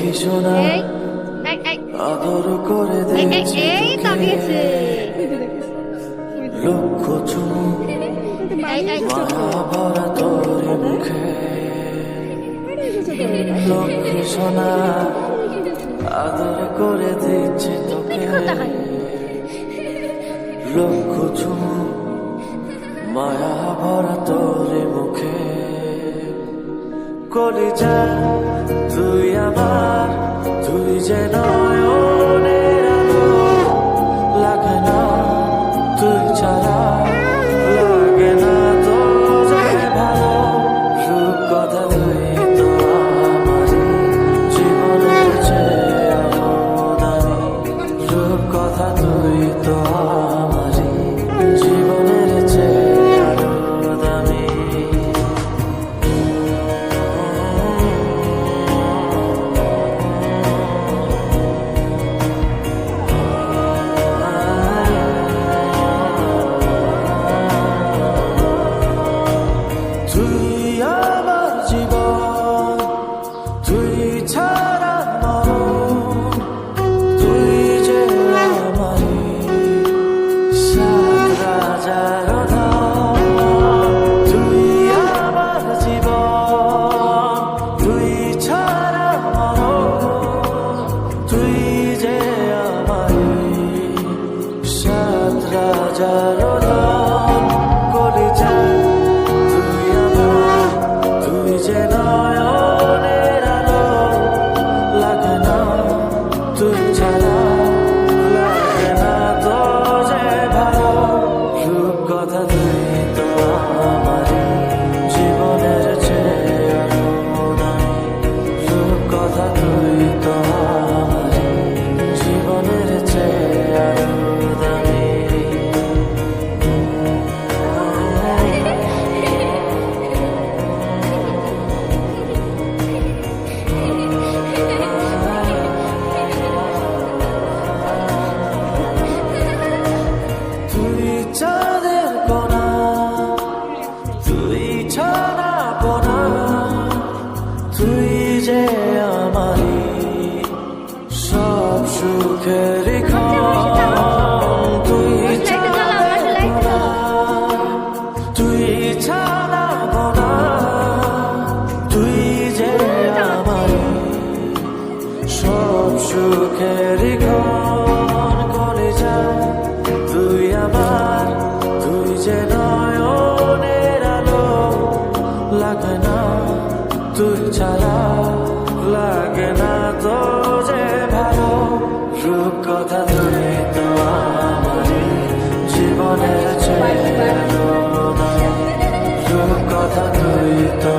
লক্ষ্মী সোনা আদর করে দিয়েছি লক্ষ চুমু ভরা তোর মুখে লক্ষ্মী সোনা আদর করে দিচ্ছি তোকে লক্ষ চুমু মায়া ভরা তোর মুখে কলিজা তুই আমার তুই যে নয়নের আলো লাগে না তুই ছাড়া লাগে না তো যে ভালো রূপ কথা তুই তো আমারই জীবনের চেয়ে আরো দামি রূপ কথা তুই তো আমারই জীবনের চেয়ে আরো দামি তুই আমার জীবন তুই ছাড়া মরণ তুই যে আমারই সাত রাজার ধন তুই আমার জীবন তুই ছাড়া মরণ তুই যে আমারই সাত রাজার ধন কলিজা তুই যে নয়নের আলো লাগে না তুই ছাড়া লাগে না তো যে ভালো রূপ কথা তুই তো আমারই জীবনের চেয়ে আরো দামি রূপ কথা তুই তো আমারই জীবনের চেয়ে আরো দামি তুই চাঁদের কোনা তুই ছাড়া কোনা তুই যে আমারই সব সুখের ক্ষণ তুই চাঁদের কোনা তুই ছাড়া কোনা তুই যে আমারই সব সুখের ক্ষণ করে যা তুই আমার তুই যে নয়নের আলো লাগে না তুই ছাড়া লাগে না তো যে ভালো রূপ কথা তুই তো আমারই জীবনের চেয়ে আরো দামি রূপ কথা তুই তো